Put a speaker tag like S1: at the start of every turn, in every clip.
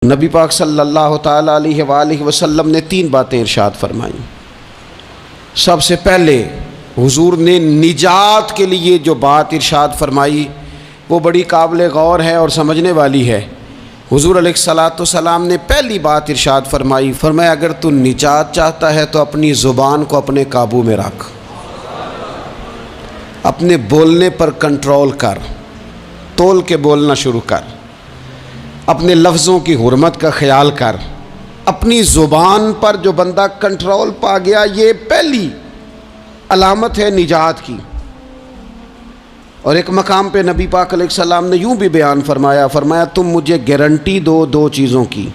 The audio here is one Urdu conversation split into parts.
S1: نبی پاک صلی اللہ تعالیٰ علیہ وآلہ وسلم نے 3 باتیں ارشاد فرمائیں۔ سب سے پہلے حضور نے نجات کے لیے جو بات ارشاد فرمائی وہ بڑی قابل غور ہے اور سمجھنے والی ہے۔ حضور علیہ الصلاۃ والسلام نے پہلی بات ارشاد فرمائی، فرمایا اگر تو نجات چاہتا ہے تو اپنی زبان کو اپنے قابو میں رکھ، اپنے بولنے پر کنٹرول کر، تول کے بولنا شروع کر، اپنے لفظوں کی حرمت کا خیال کر۔ اپنی زبان پر جو بندہ کنٹرول پا گیا، یہ پہلی علامت ہے نجات کی۔ اور ایک مقام پہ نبی پاک علیہ السلام نے یوں بھی بیان فرمایا تم مجھے گارنٹی دو 2 چیزوں کی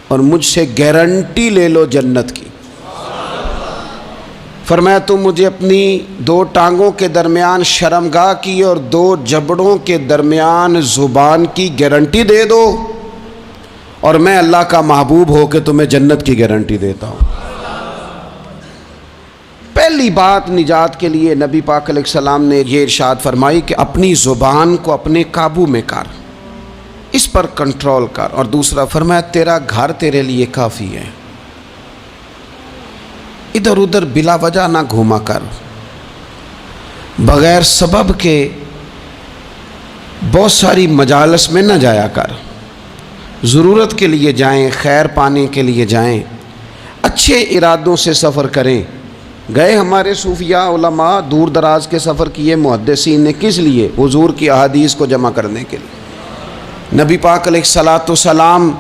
S1: اور مجھ سے گارنٹی لے لو جنت کی۔ فرمایا تم مجھے اپنی 2 ٹانگوں کے درمیان شرمگاہ کی اور 2 جبڑوں کے درمیان زبان کی گارنٹی دے دو، اور میں اللہ کا محبوب ہو کے تمہیں جنت کی گارنٹی دیتا ہوں۔ پہلی بات نجات کے لیے نبی پاک علیہ السلام نے یہ ارشاد فرمائی کہ اپنی زبان کو اپنے قابو میں کر، اس پر کنٹرول کر۔ اور دوسرا فرمایا تیرا گھر تیرے لیے کافی ہے، ادھر ادھر بلا وجہ نہ گھوما کر، بغیر سبب کے بہت ساری مجالس میں نہ جایا کر، ضرورت کے لیے جائیں، خیر پانے کے لیے جائیں، اچھے ارادوں سے سفر کریں۔ گئے ہمارے صوفیاء علماء دور دراز کے سفر کیے محدثین نے، کس لیے؟ حضور کی احادیث کو جمع کرنے کے لیے، نبی پاک علیہ الصلاۃ والسلام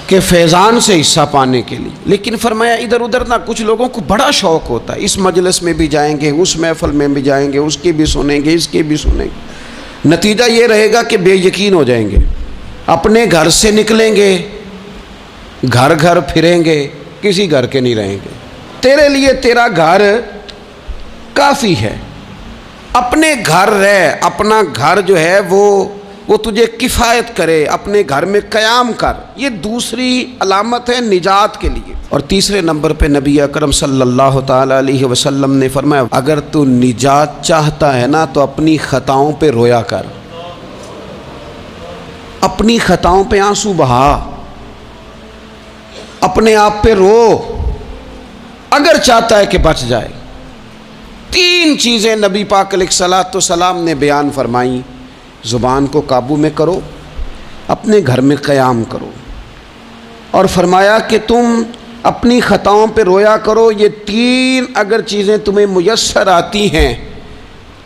S1: کے فیضان سے حصہ پانے کے لیے۔ لیکن فرمایا ادھر ادھر نہ، کچھ لوگوں کو بڑا شوق ہوتا ہے، اس مجلس میں بھی جائیں گے، اس محفل میں بھی جائیں گے، اس کی بھی سنیں گے، اس کی بھی سنیں گے۔ نتیجہ یہ رہے گا کہ بے یقین ہو جائیں گے، اپنے گھر سے نکلیں گے، گھر گھر پھریں گے، کسی گھر کے نہیں رہیں گے۔ تیرے لیے تیرا گھر کافی ہے، اپنے گھر رہ، اپنا گھر جو ہے وہ تجھے کفایت کرے، اپنے گھر میں قیام کر۔ یہ دوسری علامت ہے نجات کے لیے۔ اور تیسرے نمبر پہ نبی اکرم صلی اللہ تعالیٰ علیہ وسلم نے فرمایا اگر تو نجات چاہتا ہے نا تو اپنی خطاؤں پہ رویا کر، اپنی خطاؤں پہ آنسو بہا، اپنے آپ پہ رو، اگر چاہتا ہے کہ بچ جائے۔ 3 چیزیں نبی پاک علیہ الصلاۃ والسلام نے بیان فرمائیں، زبان کو قابو میں کرو، اپنے گھر میں قیام کرو، اور فرمایا کہ تم اپنی خطاؤں پہ رویا کرو۔ یہ 3 اگر چیزیں تمہیں میسر آتی ہیں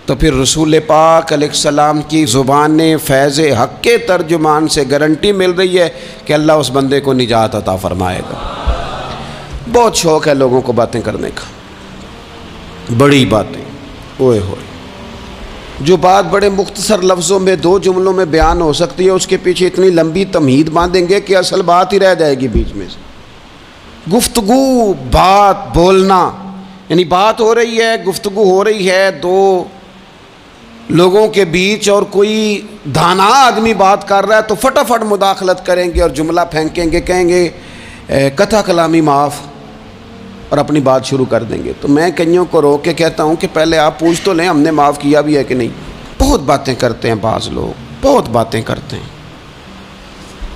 S1: تو پھر رسول پاک علیہ السلام کی زبان فیض حق کے ترجمان سے گارنٹی مل رہی ہے کہ اللہ اس بندے کو نجات عطا فرمائے گا۔ بہت شوق ہے لوگوں کو باتیں کرنے کا، بڑی باتیں، اوئے ہوئے، جو بات بڑے مختصر لفظوں میں 2 جملوں میں بیان ہو سکتی ہے، اس کے پیچھے اتنی لمبی تمہید باندھیں گے کہ اصل بات ہی رہ جائے گی بیچ میں سے۔ گفتگو، بات، بولنا، یعنی بات ہو رہی ہے، گفتگو ہو رہی ہے 2 لوگوں کے بیچ، اور کوئی دانا آدمی بات کر رہا ہے تو فٹافٹ مداخلت کریں گے اور جملہ پھینکیں گے، کہیں گے قطع کلامی معاف، اور اپنی بات شروع کر دیں گے۔ تو میں کئیوں کو روک کے کہتا ہوں کہ پہلے آپ پوچھ تو لیں ہم نے معاف کیا بھی ہے کہ نہیں۔ بہت باتیں کرتے ہیں بعض لوگ، بہت باتیں کرتے ہیں،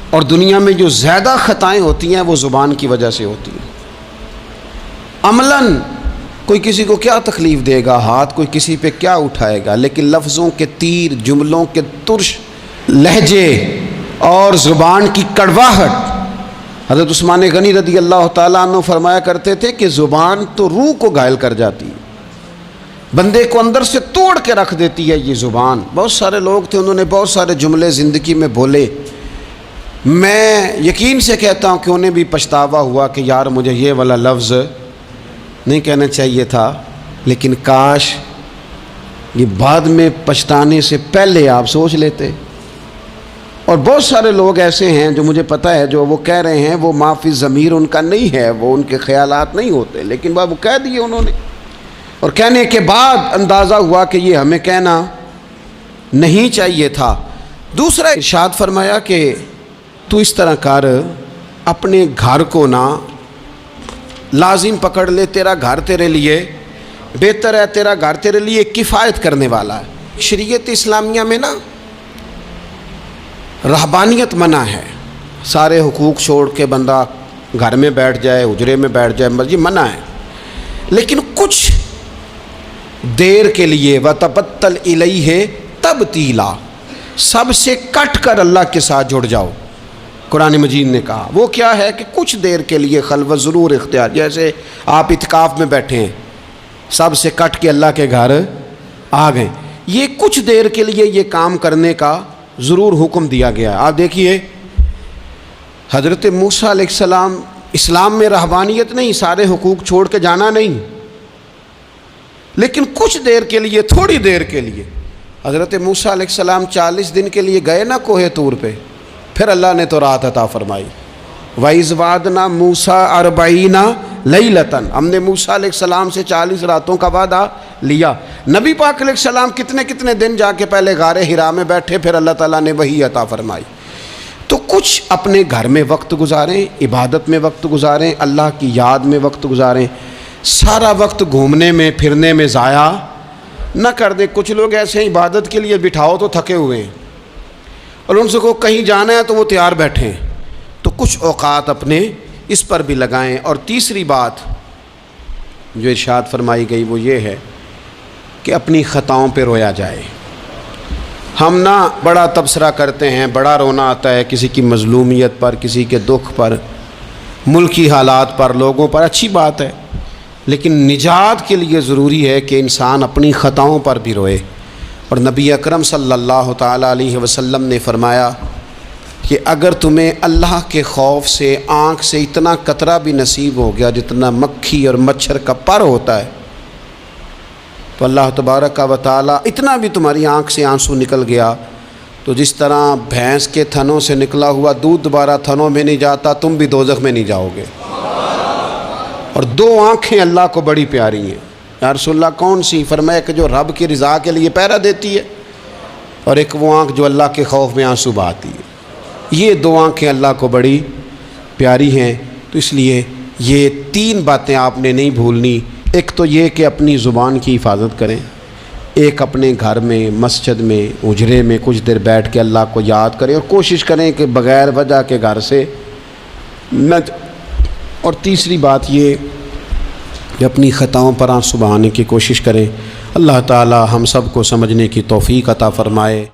S1: اور دنیا میں جو زیادہ خطائیں ہوتی ہیں وہ زبان کی وجہ سے ہوتی ہیں۔ عملاً کوئی کسی کو کیا تکلیف دے گا، ہاتھ کوئی کسی پہ کیا اٹھائے گا، لیکن لفظوں کے تیر، جملوں کے ترش لہجے اور زبان کی کڑواہٹ۔ حضرت عثمان غنی رضی اللہ تعالیٰ عنہ فرمایا کرتے تھے کہ زبان تو روح کو گھائل کر جاتی ہے، بندے کو اندر سے توڑ کے رکھ دیتی ہے یہ زبان۔ بہت سارے لوگ تھے، انہوں نے بہت سارے جملے زندگی میں بولے، میں یقین سے کہتا ہوں کہ انہیں بھی پچھتاوا ہوا کہ یار مجھے یہ والا لفظ نہیں کہنا چاہیے تھا، لیکن کاش یہ بعد میں پچھتانے سے پہلے آپ سوچ لیتے۔ اور بہت سارے لوگ ایسے ہیں جو مجھے پتہ ہے جو وہ کہہ رہے ہیں وہ معافی ضمیر ان کا نہیں ہے، وہ ان کے خیالات نہیں ہوتے، لیکن وہ کہہ دیے انہوں نے، اور کہنے کے بعد اندازہ ہوا کہ یہ ہمیں کہنا نہیں چاہیے تھا۔ دوسرا ارشاد فرمایا کہ تو اس طرح کر، اپنے گھر کو نہ لازم پکڑ لے، تیرا گھر تیرے لیے بہتر ہے، تیرا گھر تیرے لیے کفایت کرنے والا ہے۔ شریعت اسلامیہ میں نا رہبانیت منع ہے، سارے حقوق چھوڑ کے بندہ گھر میں بیٹھ جائے، حجرے میں بیٹھ جائے، مرضی منع ہے، لیکن کچھ دیر کے لیے وَتَبَتَّلْ إِلَيْهِ تَبْتِيلًا، سب سے کٹ کر اللہ کے ساتھ جڑ جاؤ۔ قرآن مجید نے کہا وہ کیا ہے کہ کچھ دیر کے لیے خلوت ضرور اختیار، جیسے آپ اعتکاف میں بیٹھے ہیں، سب سے کٹ کے اللہ کے گھر آ گئے، یہ کچھ دیر کے لیے یہ کام کرنے کا ضرور حکم دیا گیا ہے۔ آپ دیکھیے حضرت موسیٰ علیہ السلام، اسلام میں رہبانیت نہیں، سارے حقوق چھوڑ کے جانا نہیں، لیکن کچھ دیر کے لیے، تھوڑی دیر کے لیے حضرت موسیٰ علیہ السلام 40 دن کے لیے گئے نا کوہ طور پہ، پھر اللہ نے تو رات عطا فرمائی۔ وَإِذْ وَعَدْنَا مُوسَىٰ 40 لَيْلَةً، ہم نے موسیٰ علیہ السلام سے 40 راتوں کا وعدہ لیا۔ نبی پاک علیہ السلام کتنے دن جا کے پہلے غار حرا میں بیٹھے، پھر اللہ تعالیٰ نے وحی عطا فرمائی۔ تو کچھ اپنے گھر میں وقت گزاریں، عبادت میں وقت گزاریں، اللہ کی یاد میں وقت گزاریں، سارا وقت گھومنے میں پھرنے میں ضائع نہ کر دیں۔ کچھ لوگ ایسے ہیں عبادت کے لیے بٹھاؤ تو تھکے ہوئے ہیں، اور ان سے کو کہیں جانا ہے تو وہ تیار بیٹھے ہیں، تو کچھ اوقات اپنے اس پر بھی لگائیں۔ اور تیسری بات جو ارشاد فرمائی گئی وہ یہ ہے کہ اپنی خطاؤں پہ رویا جائے۔ ہم نہ بڑا تبصرہ کرتے ہیں، بڑا رونا آتا ہے کسی کی مظلومیت پر، کسی کے دکھ پر، ملکی حالات پر، لوگوں پر، اچھی بات ہے، لیکن نجات کے لیے ضروری ہے کہ انسان اپنی خطاؤں پر بھی روئے۔ اور نبی اکرم صلی اللہ تعالیٰ علیہ وسلم نے فرمایا کہ اگر تمہیں اللہ کے خوف سے آنکھ سے اتنا قطرہ بھی نصیب ہو گیا جتنا مکھی اور مچھر کا پر ہوتا ہے، تو اللہ تبارک و تعالیٰ اتنا بھی تمہاری آنکھ سے آنسو نکل گیا تو جس طرح بھینس کے تھنوں سے نکلا ہوا دودھ دوبارہ تھنوں میں نہیں جاتا، تم بھی دوزخ میں نہیں جاؤ گے۔ اور دو آنکھیں اللہ کو بڑی پیاری ہیں۔ یا رسول اللہ کون سی؟ فرمایا کہ جو رب کی رضا کے لیے پہرا دیتی ہے، اور ایک وہ آنکھ جو اللہ کے خوف میں آنسو بہاتی ہے۔ یہ دو آنکھیں اللہ کو بڑی پیاری ہیں، تو اس لیے یہ 3 باتیں آپ نے نہیں بھولنی۔ ایک تو یہ کہ اپنی زبان کی حفاظت کریں، ایک اپنے گھر میں، مسجد میں، اجرے میں کچھ دیر بیٹھ کے اللہ کو یاد کریں، اور کوشش کریں کہ بغیر وجہ کے گھر سے نہ۔ اور تیسری بات یہ کہ اپنی خطاؤں پر آنسو بہانے کی کوشش کریں۔ اللہ تعالی ہم سب کو سمجھنے کی توفیق عطا فرمائے۔